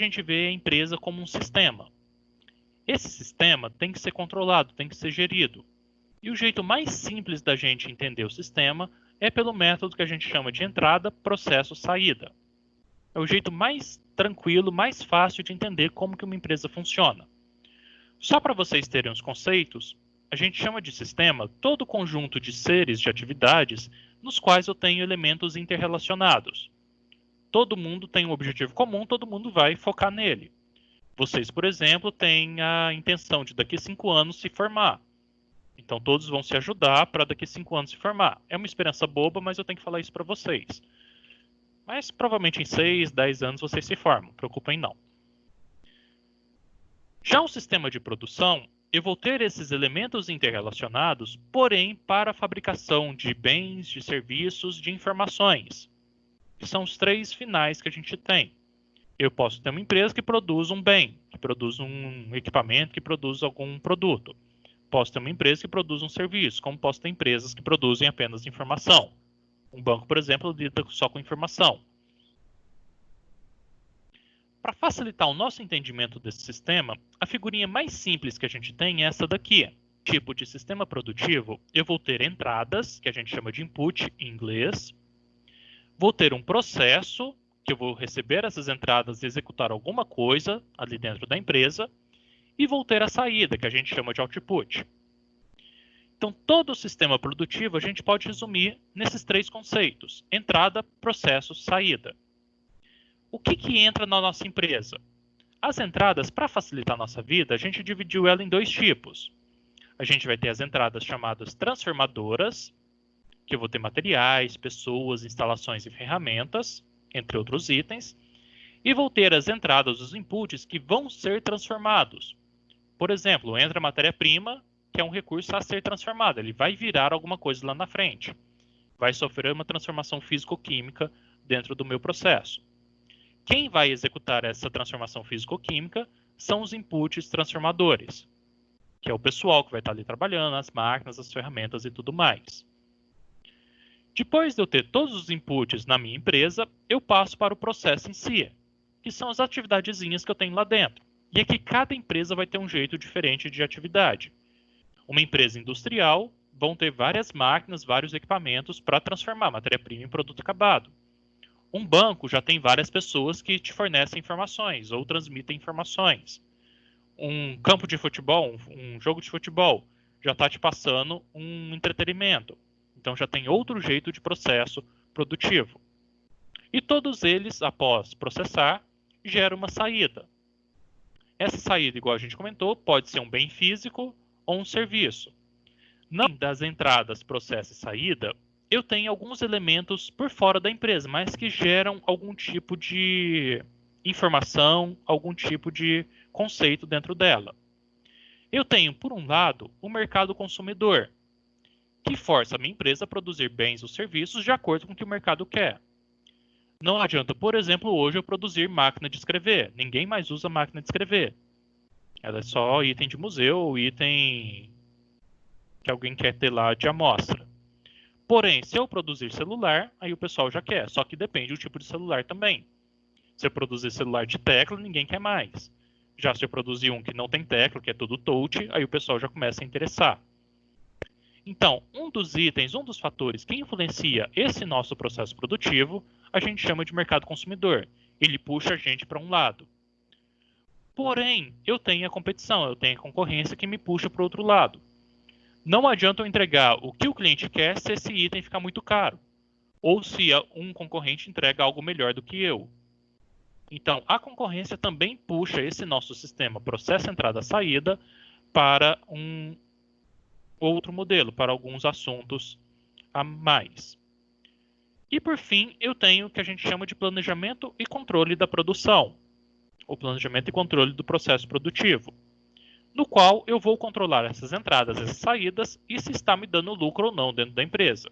a gente vê a empresa como um sistema. Esse sistema tem que ser controlado, tem que ser gerido. E o jeito mais simples da gente entender o sistema é pelo método que a gente chama de entrada, processo, saída. É o jeito mais tranquilo, mais fácil de entender como que uma empresa funciona. Só para vocês terem os conceitos, a gente chama de sistema todo o conjunto de seres, de atividades, nos quais eu tenho elementos interrelacionados. Todo mundo tem um objetivo comum, todo mundo vai focar nele. Vocês, por exemplo, têm a intenção de daqui a 5 anos se formar. Então todos vão se ajudar para daqui a 5 anos se formar. É uma esperança boba, mas eu tenho que falar isso para vocês. Mas provavelmente em 6, 10 anos vocês se formam, preocupem não. Já um sistema de produção, eu vou ter esses elementos interrelacionados, porém para a fabricação de bens, de serviços, de informações. Que são os 3 finais que a gente tem. Eu posso ter uma empresa que produz um bem, que produz um equipamento, que produz algum produto. Posso ter uma empresa que produz um serviço, como posso ter empresas que produzem apenas informação. Um banco, por exemplo, lida só com informação. Para facilitar o nosso entendimento desse sistema, a figurinha mais simples que a gente tem é essa daqui. Tipo de sistema produtivo, eu vou ter entradas, que a gente chama de input em inglês. Vou ter um processo, que eu vou receber essas entradas e executar alguma coisa ali dentro da empresa, e vou ter a saída, que a gente chama de output. Então, todo o sistema produtivo a gente pode resumir nesses 3 conceitos: entrada, processo, saída. O que entra na nossa empresa? As entradas, para facilitar a nossa vida, a gente dividiu ela em 2 tipos. A gente vai ter as entradas chamadas transformadoras, que eu vou ter materiais, pessoas, instalações e ferramentas, entre outros itens, e vou ter as entradas, os inputs, que vão ser transformados. Por exemplo, entra matéria-prima, que é um recurso a ser transformado, ele vai virar alguma coisa lá na frente. Vai sofrer uma transformação físico-química dentro do meu processo. Quem vai executar essa transformação físico-química são os inputs transformadores, que é o pessoal que vai estar ali trabalhando, as máquinas, as ferramentas e tudo mais. Depois de eu ter todos os inputs na minha empresa, eu passo para o processo em si, que são as atividadezinhas que eu tenho lá dentro. E aqui cada empresa vai ter um jeito diferente de atividade. Uma empresa industrial vão ter várias máquinas, vários equipamentos para transformar matéria-prima em produto acabado. Um banco já tem várias pessoas que te fornecem informações ou transmitem informações. Um campo de futebol, um jogo de futebol, já está te passando um entretenimento. Então já tem outro jeito de processo produtivo. E todos eles, após processar, geram uma saída. Essa saída, igual a gente comentou, pode ser um bem físico ou um serviço. Não das entradas, processo e saída, eu tenho alguns elementos por fora da empresa, mas que geram algum tipo de informação, algum tipo de conceito dentro dela. Eu tenho, por um lado, o mercado consumidor, que força a minha empresa a produzir bens ou serviços de acordo com o que o mercado quer. Não adianta, por exemplo, hoje eu produzir máquina de escrever. Ninguém mais usa máquina de escrever. Ela é só item de museu ou item que alguém quer ter lá de amostra. Porém, se eu produzir celular, aí o pessoal já quer. Só que depende do tipo de celular também. Se eu produzir celular de tecla, ninguém quer mais. Já se eu produzir um que não tem tecla, que é tudo touch, aí o pessoal já começa a interessar. Então, um dos itens, um dos fatores que influencia esse nosso processo produtivo, a gente chama de mercado consumidor. Ele puxa a gente para um lado. Porém, eu tenho a competição, eu tenho a concorrência que me puxa para o outro lado. Não adianta eu entregar o que o cliente quer se esse item ficar muito caro. Ou se um concorrente entrega algo melhor do que eu. Então, a concorrência também puxa esse nosso sistema processo entrada-saída para um outro modelo, para alguns assuntos a mais. E por fim, eu tenho o que a gente chama de planejamento e controle da produção, o planejamento e controle do processo produtivo, no qual eu vou controlar essas entradas, essas saídas e se está me dando lucro ou não dentro da empresa.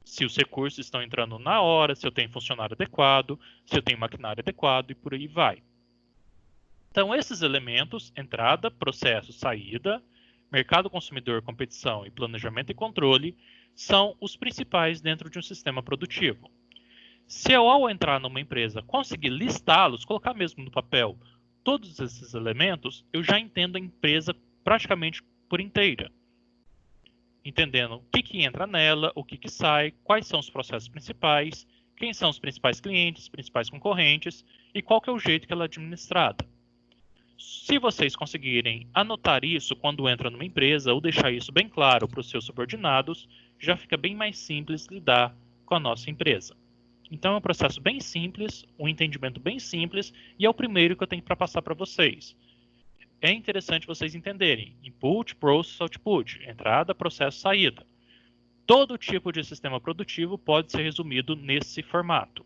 Se os recursos estão entrando na hora, se eu tenho funcionário adequado, se eu tenho maquinário adequado e por aí vai. Então, esses elementos, entrada, processo, saída, mercado consumidor, competição e planejamento e controle, são os principais dentro de um sistema produtivo. Se eu, ao entrar numa empresa, conseguir listá-los, colocar mesmo no papel todos esses elementos, eu já entendo a empresa praticamente por inteira. Entendendo o que entra nela, o que sai, quais são os processos principais, quem são os principais clientes, principais concorrentes e qual que é o jeito que ela é administrada. Se vocês conseguirem anotar isso quando entra numa empresa ou deixar isso bem claro para os seus subordinados, já fica bem mais simples lidar com a nossa empresa. Então é um processo bem simples, um entendimento bem simples e é o primeiro que eu tenho para passar para vocês. É interessante vocês entenderem input, process, output, entrada, processo, saída. Todo tipo de sistema produtivo pode ser resumido nesse formato.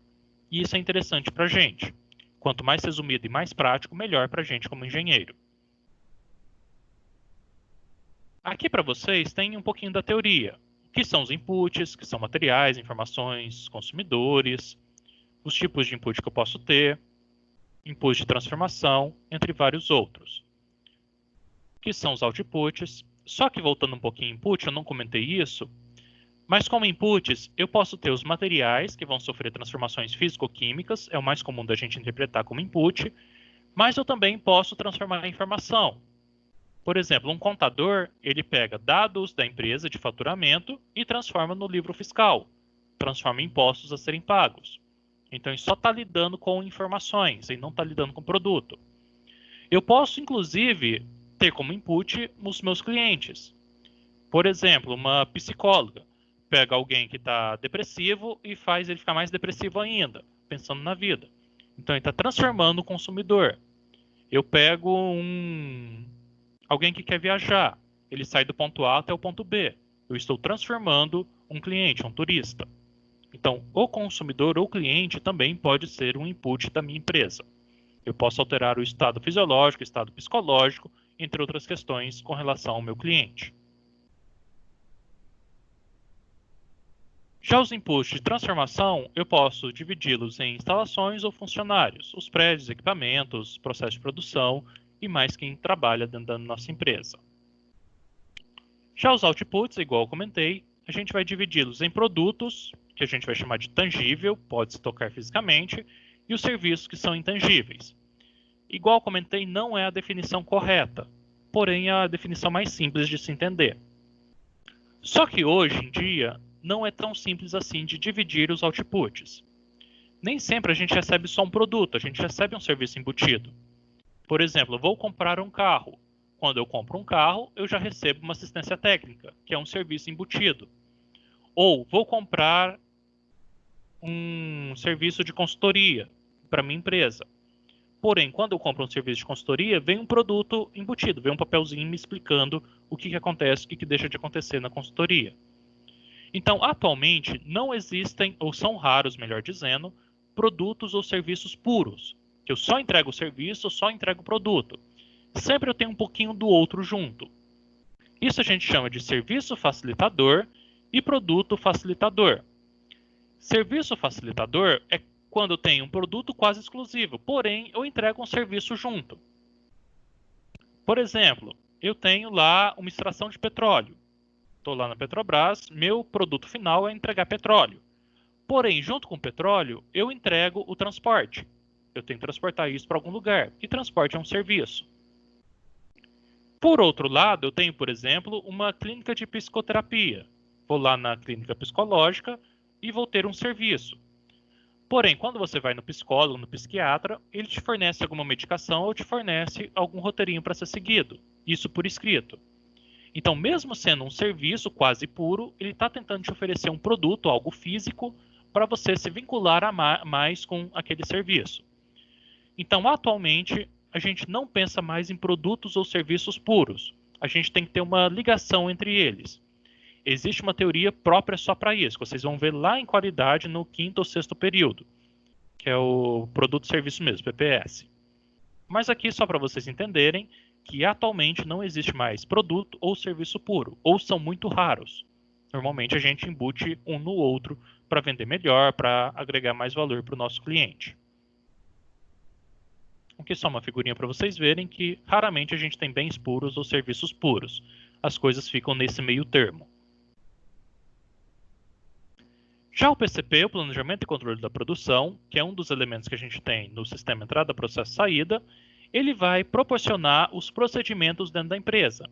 E isso é interessante para a gente. Quanto mais resumido e mais prático, melhor para a gente como engenheiro. Aqui para vocês tem um pouquinho da teoria. O que são os inputs, que são materiais, informações, consumidores, os tipos de input que eu posso ter, input de transformação, entre vários outros. O que são os outputs? Só que voltando um pouquinho em input, eu não comentei isso, mas como inputs, eu posso ter os materiais que vão sofrer transformações físico-químicas, é o mais comum da gente interpretar como input, mas eu também posso transformar em informação. Por exemplo, um contador, ele pega dados da empresa de faturamento e transforma no livro fiscal, transforma em impostos a serem pagos. Então, ele só está lidando com informações, e não está lidando com produto. Eu posso, inclusive, ter como input os meus clientes. Por exemplo, uma psicóloga pega alguém que está depressivo e faz ele ficar mais depressivo ainda, pensando na vida. Então, ele está transformando o consumidor. Eu pego alguém que quer viajar. Ele sai do ponto A até o ponto B. Eu estou transformando um cliente, um turista. Então, o consumidor ou cliente também pode ser um input da minha empresa. Eu posso alterar o estado fisiológico, o estado psicológico, entre outras questões com relação ao meu cliente. Já os inputs de transformação, eu posso dividi-los em instalações ou funcionários, os prédios, equipamentos, processos de produção e mais quem trabalha dentro da nossa empresa. Já os outputs, igual eu comentei, a gente vai dividi-los em produtos, que a gente vai chamar de tangível, pode se tocar fisicamente, e os serviços que são intangíveis. Igual eu comentei, não é a definição correta, porém é a definição mais simples de se entender. Só que hoje em dia, não é tão simples assim de dividir os outputs. Nem sempre a gente recebe só um produto, a gente recebe um serviço embutido. Por exemplo, eu vou comprar um carro. Quando eu compro um carro, eu já recebo uma assistência técnica, que é um serviço embutido. Ou vou comprar um serviço de consultoria para minha empresa. Porém, quando eu compro um serviço de consultoria, vem um produto embutido, vem um papelzinho me explicando o que acontece, o que deixa de acontecer na consultoria. Então, atualmente, não existem, ou são raros, melhor dizendo, produtos ou serviços puros, que eu só entrego o serviço, ou só entrego o produto. Sempre eu tenho um pouquinho do outro junto. Isso a gente chama de serviço facilitador e produto facilitador. Serviço facilitador é quando eu tenho um produto quase exclusivo, porém eu entrego um serviço junto. Por exemplo, eu tenho lá uma extração de petróleo. Estou lá na Petrobras, meu produto final é entregar petróleo. Porém, junto com o petróleo, eu entrego o transporte. Eu tenho que transportar isso para algum lugar, e transporte é um serviço. Por outro lado, eu tenho, por exemplo, uma clínica de psicoterapia. Vou lá na clínica psicológica e vou ter um serviço. Porém, quando você vai no psicólogo, no psiquiatra, ele te fornece alguma medicação ou te fornece algum roteirinho para ser seguido. Isso por escrito. Então, mesmo sendo um serviço quase puro, ele está tentando te oferecer um produto, algo físico, para você se vincular mais com aquele serviço. Então, atualmente, a gente não pensa mais em produtos ou serviços puros. A gente tem que ter uma ligação entre eles. Existe uma teoria própria só para isso, que vocês vão ver lá em qualidade no 5º ou 6º período, que é o produto e serviço mesmo, PPS. Mas aqui, só para vocês entenderem, que atualmente não existe mais produto ou serviço puro, ou são muito raros. Normalmente a gente embute um no outro para vender melhor, para agregar mais valor para o nosso cliente. Aqui só uma figurinha para vocês verem que raramente a gente tem bens puros ou serviços puros. As coisas ficam nesse meio termo. Já o PCP, o Planejamento e Controle da Produção, que é um dos elementos que a gente tem no sistema entrada, processo, saída, ele vai proporcionar os procedimentos dentro da empresa.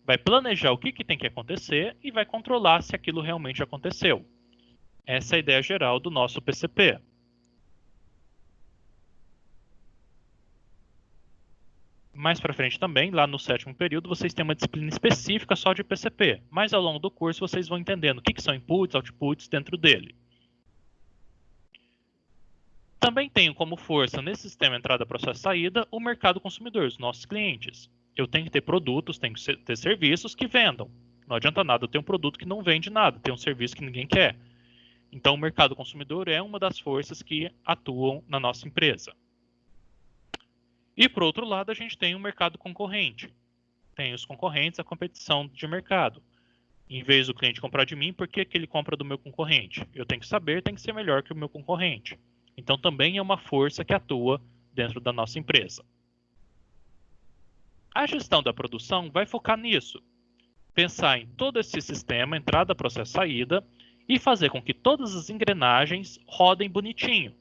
Vai planejar o que tem que acontecer e vai controlar se aquilo realmente aconteceu. Essa é a ideia geral do nosso PCP. Mais para frente também, lá no 7º período, vocês têm uma disciplina específica só de PCP, mas ao longo do curso vocês vão entendendo o que são inputs, outputs dentro dele. Também tenho como força nesse sistema entrada, processo, saída o mercado consumidor, os nossos clientes. Eu tenho que ter produtos, tenho que ter serviços que vendam. Não adianta nada eu ter um produto que não vende nada, ter um serviço que ninguém quer. Então, o mercado consumidor é uma das forças que atuam na nossa empresa. E, por outro lado, a gente tem o mercado concorrente. Tem os concorrentes, a competição de mercado. Em vez do cliente comprar de mim, por que ele compra do meu concorrente? Eu tenho que saber, tem que ser melhor que o meu concorrente. Então, também é uma força que atua dentro da nossa empresa. A gestão da produção vai focar nisso. Pensar em todo esse sistema, entrada, processo, saída, e fazer com que todas as engrenagens rodem bonitinho.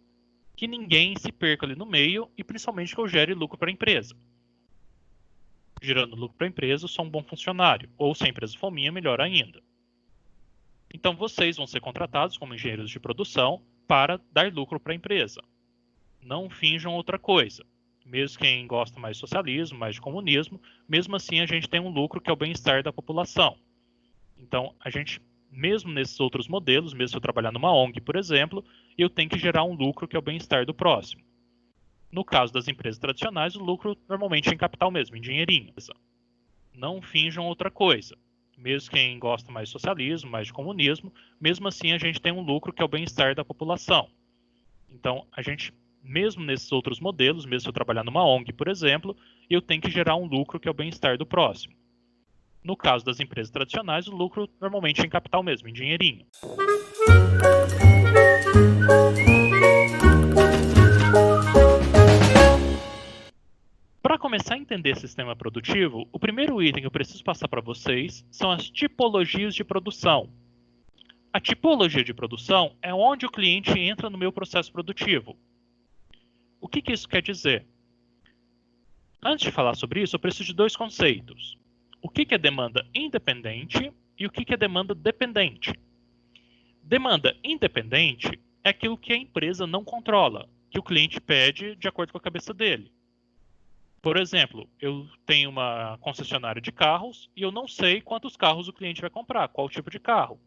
Que ninguém se perca ali no meio e principalmente que eu gere lucro para a empresa. Gerando lucro para a empresa, eu sou um bom funcionário. Ou se a empresa for minha, melhor ainda. Então vocês vão ser contratados como engenheiros de produção para dar lucro para a empresa. Não finjam outra coisa. Mesmo quem gosta mais de socialismo, mais de comunismo, mesmo assim a gente tem um lucro que é o bem-estar da população. Então, a gente, mesmo nesses outros modelos, mesmo se eu trabalhar numa ONG, por exemplo, eu tenho que gerar um lucro que é o bem-estar do próximo. No caso das empresas tradicionais, o lucro normalmente é em capital mesmo, em dinheirinho. Não finjam outra coisa. Mesmo quem gosta mais de socialismo, mais de comunismo, mesmo assim a gente tem um lucro que é o bem-estar da população. Então, a gente, mesmo nesses outros modelos, mesmo se eu trabalhar numa ONG, por exemplo, eu tenho que gerar um lucro que é o bem-estar do próximo. No caso das empresas tradicionais, o lucro normalmente é em capital mesmo, em dinheirinho. Para começar a entender sistema produtivo, o primeiro item que eu preciso passar para vocês são as tipologias de produção. A tipologia de produção é onde o cliente entra no meu processo produtivo. O que isso quer dizer? Antes de falar sobre isso, eu preciso de dois conceitos. O que é demanda independente e o que é demanda dependente. Demanda independente é aquilo que a empresa não controla, que o cliente pede de acordo com a cabeça dele. Por exemplo, eu tenho uma concessionária de carros e eu não sei quantos carros o cliente vai comprar, qual tipo de carro.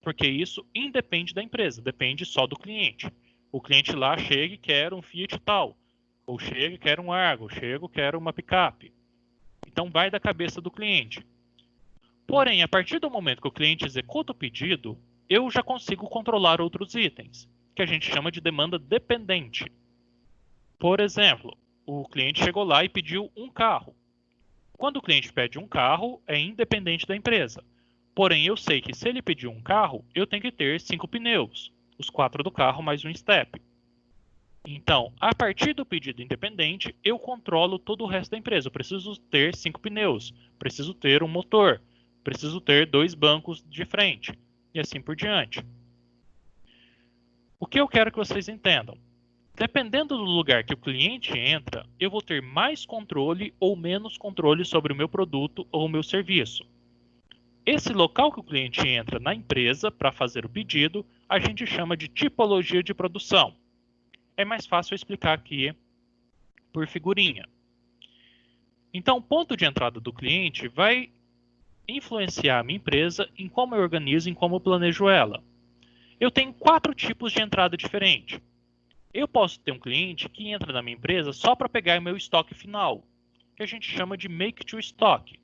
Porque isso independe da empresa, depende só do cliente. O cliente lá chega e quer um Fiat tal, ou chega e quer um Argo, ou chega e quer uma picape. Então vai da cabeça do cliente. Porém, a partir do momento que o cliente executa o pedido, eu já consigo controlar outros itens, que a gente chama de demanda dependente. Por exemplo, o cliente chegou lá e pediu um carro. Quando o cliente pede um carro, é independente da empresa. Porém, eu sei que se ele pedir um carro, eu tenho que ter 5 pneus, os 4 do carro mais um step. Então, a partir do pedido independente, eu controlo todo o resto da empresa. Eu preciso ter 5 pneus, preciso ter um motor, preciso ter 2 bancos de frente, e assim por diante. O que eu quero que vocês entendam? Dependendo do lugar que o cliente entra, eu vou ter mais controle ou menos controle sobre o meu produto ou o meu serviço. Esse local que o cliente entra na empresa para fazer o pedido, a gente chama de tipologia de produção. É mais fácil eu explicar aqui por figurinha. Então, o ponto de entrada do cliente vai influenciar a minha empresa em como eu organizo, em como eu planejo ela. Eu tenho 4 tipos de entrada diferentes. Eu posso ter um cliente que entra na minha empresa só para pegar o meu estoque final, que a gente chama de make to stock.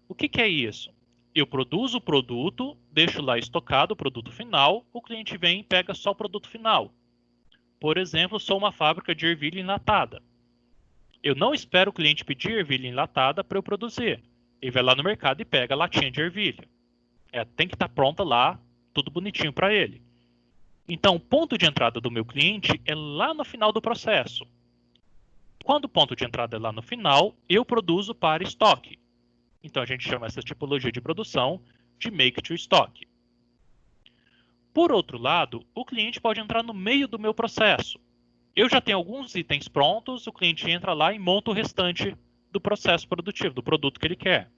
O que é isso? Eu produzo o produto, deixo lá estocado o produto final, o cliente vem e pega só o produto final. Por exemplo, sou uma fábrica de ervilha enlatada. Eu não espero o cliente pedir ervilha enlatada para eu produzir. Ele vai lá no mercado e pega a latinha de ervilha. Tem que estar pronta lá, tudo bonitinho para ele. Então, o ponto de entrada do meu cliente é lá no final do processo. Quando o ponto de entrada é lá no final, eu produzo para estoque. Então, a gente chama essa tipologia de produção de make to stock. Por outro lado, o cliente pode entrar no meio do meu processo. Eu já tenho alguns itens prontos, o cliente entra lá e monta o restante do processo produtivo, do produto que ele quer.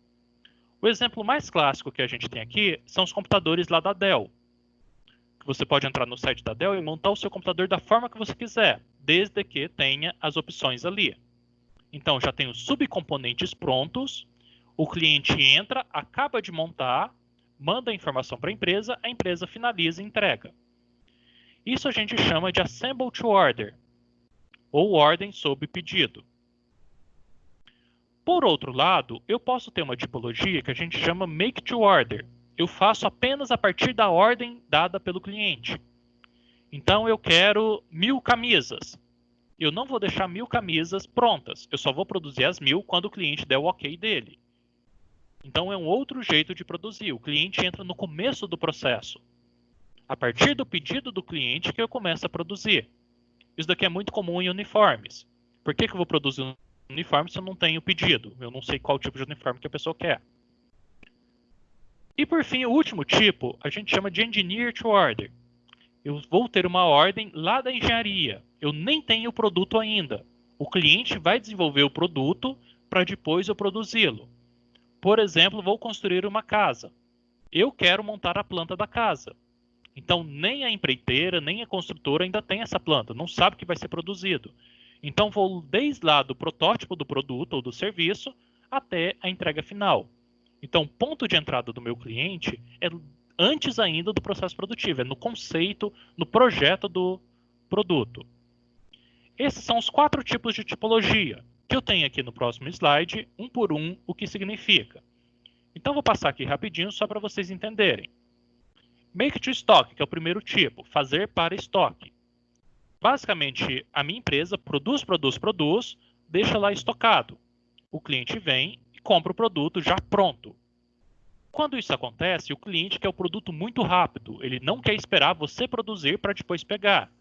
O exemplo mais clássico que a gente tem aqui são os computadores lá da Dell. Você pode entrar no site da Dell e montar o seu computador da forma que você quiser, desde que tenha as opções ali. Então, já tem os subcomponentes prontos, o cliente entra, acaba de montar, manda a informação para a empresa finaliza e entrega. Isso a gente chama de Assemble to Order, ou ordem sob pedido. Por outro lado, eu posso ter uma tipologia que a gente chama Make to Order. Eu faço apenas a partir da ordem dada pelo cliente. Então, eu quero 1000 camisas. Eu não vou deixar 1000 camisas prontas. Eu só vou produzir as 1000 quando o cliente der o ok dele. Então, é um outro jeito de produzir. O cliente entra no começo do processo. A partir do pedido do cliente que eu começo a produzir. Isso daqui é muito comum em uniformes. Por que eu vou produzir um uniforme se eu não tenho pedido? Eu não sei qual tipo de uniforme que a pessoa quer. E por fim, o último tipo, a gente chama de Engineer to Order. Eu vou ter uma ordem lá da engenharia. Eu nem tenho o produto ainda. O cliente vai desenvolver o produto para depois eu produzi-lo. Por exemplo, vou construir uma casa. Eu quero montar a planta da casa. Então, nem a empreiteira, nem a construtora ainda tem essa planta, não sabe o que vai ser produzido. Então, vou desde lá do protótipo do produto ou do serviço até a entrega final. Então, o ponto de entrada do meu cliente é antes ainda do processo produtivo, é no conceito, no projeto do produto. Esses são os 4 tipos de tipologia, que eu tenho aqui no próximo slide, um por um, o que significa. Então, vou passar aqui rapidinho só para vocês entenderem. Make to Stock, que é o primeiro tipo, fazer para estoque. Basicamente, a minha empresa produz, deixa lá estocado. O cliente vem e compra o produto já pronto. Quando isso acontece, o cliente quer o produto muito rápido. Ele não quer esperar você produzir para depois pegar.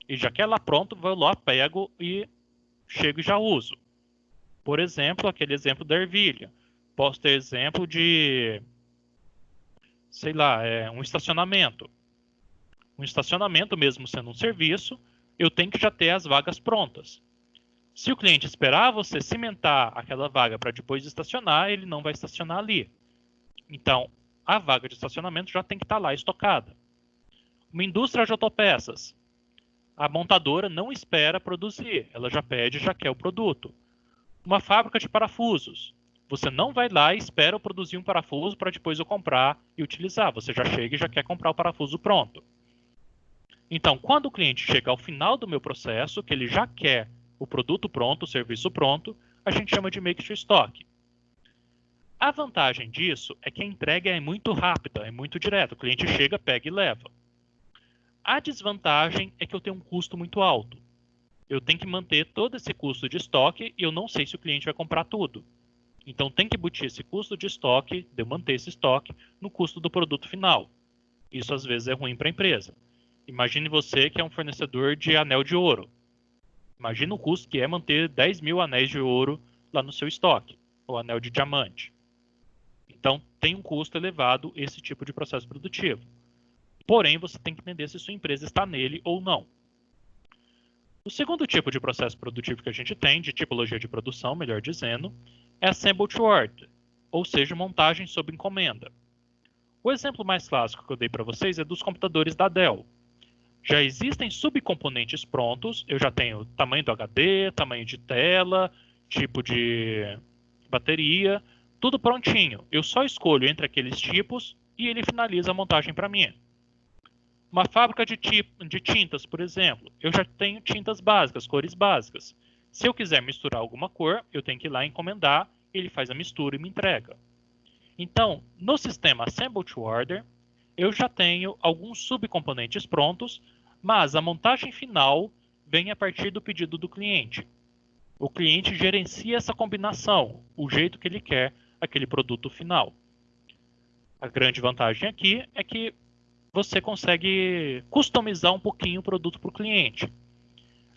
Ele já quer lá pronto, vou lá, pego e chego e já uso. Por exemplo, aquele exemplo da ervilha. Posso ter exemplo de, sei lá, um estacionamento. Um estacionamento, mesmo sendo um serviço, eu tenho que já ter as vagas prontas. Se o cliente esperar você cimentar aquela vaga para depois estacionar, ele não vai estacionar ali. Então, a vaga de estacionamento já tem que estar lá estocada. Uma indústria de autopeças. A montadora não espera produzir, ela já pede, já quer o produto. Uma fábrica de parafusos. Você não vai lá e espera eu produzir um parafuso para depois eu comprar e utilizar. Você já chega e já quer comprar o parafuso pronto. Então, quando o cliente chega ao final do meu processo, que ele já quer o produto pronto, o serviço pronto, a gente chama de Make to Stock. A vantagem disso é que a entrega é muito rápida, é muito direta. O cliente chega, pega e leva. A desvantagem é que eu tenho um custo muito alto. Eu tenho que manter todo esse custo de estoque e eu não sei se o cliente vai comprar tudo. Então, tem que embutir esse custo de estoque, de eu manter esse estoque, no custo do produto final. Isso, às vezes, é ruim para a empresa. Imagine você que é um fornecedor de anel de ouro. Imagina o custo que é manter 10 mil anéis de ouro lá no seu estoque, ou anel de diamante. Então, tem um custo elevado esse tipo de processo produtivo. Porém, você tem que entender se sua empresa está nele ou não. O segundo tipo de processo produtivo que a gente tem, de tipologia de produção, melhor dizendo, é Assemble to Order, ou seja, montagem sob encomenda. O exemplo mais clássico que eu dei para vocês é dos computadores da Dell. Já existem subcomponentes prontos, eu já tenho tamanho do HD, tamanho de tela, tipo de bateria, tudo prontinho. Eu só escolho entre aqueles tipos e ele finaliza a montagem para mim. Uma fábrica de tintas, por exemplo, eu já tenho tintas básicas, cores básicas. Se eu quiser misturar alguma cor, eu tenho que ir lá encomendar, ele faz a mistura e me entrega. Então, no sistema Assemble to Order, eu já tenho alguns subcomponentes prontos, mas a montagem final vem a partir do pedido do cliente. O cliente gerencia essa combinação, o jeito que ele quer aquele produto final. A grande vantagem aqui é que você consegue customizar um pouquinho o produto para o cliente.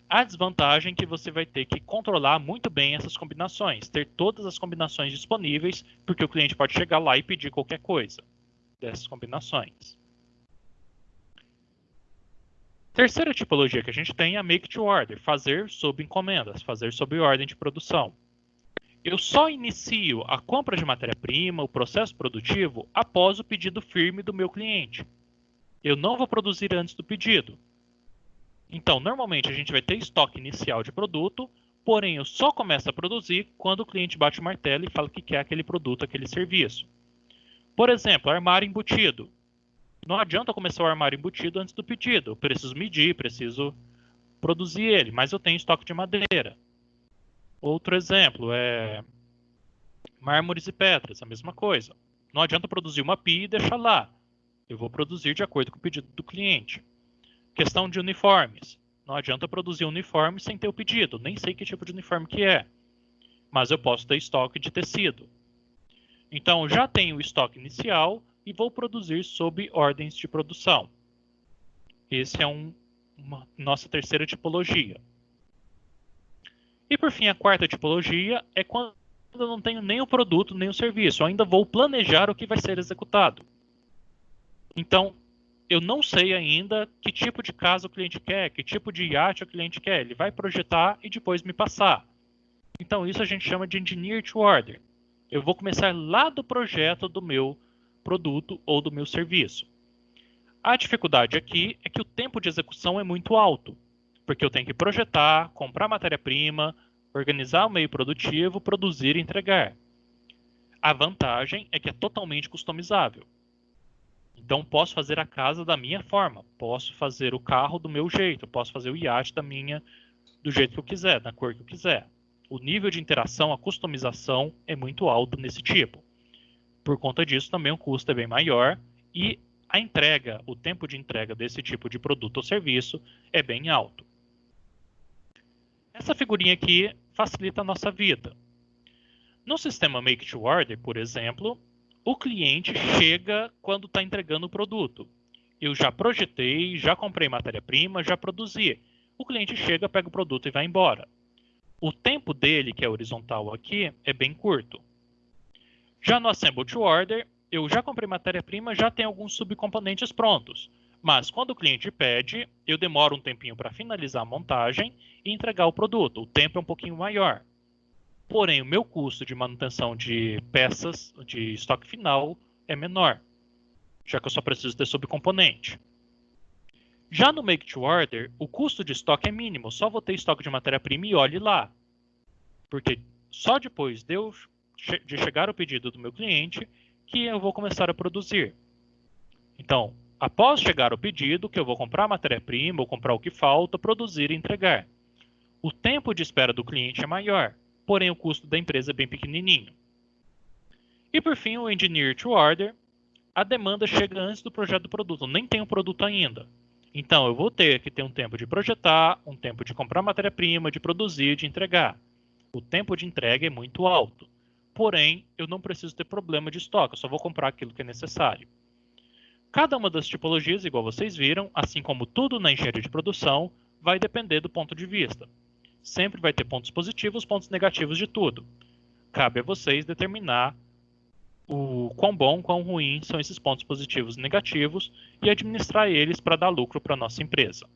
A desvantagem é que você vai ter que controlar muito bem essas combinações, ter todas as combinações disponíveis, porque o cliente pode chegar lá e pedir qualquer coisa dessas combinações. Terceira tipologia que a gente tem é a make to order, fazer sob encomendas, fazer sob ordem de produção. Eu só inicio a compra de matéria-prima, o processo produtivo, após o pedido firme do meu cliente. Eu não vou produzir antes do pedido. Então, normalmente a gente vai ter estoque inicial de produto, porém eu só começo a produzir quando o cliente bate o martelo e fala que quer aquele produto, aquele serviço. Por exemplo, armário embutido. Não adianta eu começar o armário embutido antes do pedido. Eu preciso medir, preciso produzir ele, mas eu tenho estoque de madeira. Outro exemplo é mármores e pedras, a mesma coisa. Não adianta produzir uma pia e deixar lá. Eu vou produzir de acordo com o pedido do cliente. Questão de uniformes. Não adianta produzir uniforme sem ter o pedido. Nem sei que tipo de uniforme que é. Mas eu posso ter estoque de tecido. Então, já tenho o estoque inicial e vou produzir sob ordens de produção. Esse é nossa terceira tipologia. E por fim, a quarta tipologia é quando eu não tenho nem o produto, nem o serviço. Eu ainda vou planejar o que vai ser executado. Então, eu não sei ainda que tipo de casa o cliente quer, que tipo de iate o cliente quer. Ele vai projetar e depois me passar. Então, isso a gente chama de engineer to order. Eu vou começar lá do projeto do meu produto ou do meu serviço. A dificuldade aqui é que o tempo de execução é muito alto, porque eu tenho que projetar, comprar matéria-prima, organizar o meio produtivo, produzir e entregar. A vantagem é que é totalmente customizável. Então, posso fazer a casa da minha forma, posso fazer o carro do meu jeito, posso fazer o iate do jeito que eu quiser, da cor que eu quiser. O nível de interação, a customização é muito alto nesse tipo. Por conta disso, também o custo é bem maior e a entrega, o tempo de entrega desse tipo de produto ou serviço é bem alto. Essa figurinha aqui facilita a nossa vida. No sistema Make to Order, por exemplo, o cliente chega quando está entregando o produto. Eu já projetei, já comprei matéria-prima, já produzi. O cliente chega, pega o produto e vai embora. O tempo dele, que é horizontal aqui, é bem curto. Já no Assemble to Order, eu já comprei matéria-prima, já tem alguns subcomponentes prontos. Mas quando o cliente pede, eu demoro um tempinho para finalizar a montagem e entregar o produto. O tempo é um pouquinho maior. Porém, o meu custo de manutenção de peças de estoque final é menor, já que eu só preciso ter subcomponente. Já no Make to Order, o custo de estoque é mínimo, só vou ter estoque de matéria-prima e olhe lá. Porque só depois de chegar o pedido do meu cliente que eu vou começar a produzir. Então, após chegar o pedido, que eu vou comprar a matéria-prima, ou comprar o que falta, produzir e entregar. O tempo de espera do cliente é maior, porém o custo da empresa é bem pequenininho. E por fim, o Engineer to Order, a demanda chega antes do projeto do produto, eu nem tenho o produto ainda. Então eu vou ter que ter um tempo de projetar, um tempo de comprar matéria-prima, de produzir, de entregar. O tempo de entrega é muito alto. Porém, eu não preciso ter problema de estoque, eu só vou comprar aquilo que é necessário. Cada uma das tipologias, igual vocês viram, assim como tudo na engenharia de produção, vai depender do ponto de vista. Sempre vai ter pontos positivos, pontos negativos de tudo. Cabe a vocês determinar o quão bom, quão ruim são esses pontos positivos e negativos e administrar eles para dar lucro para a nossa empresa.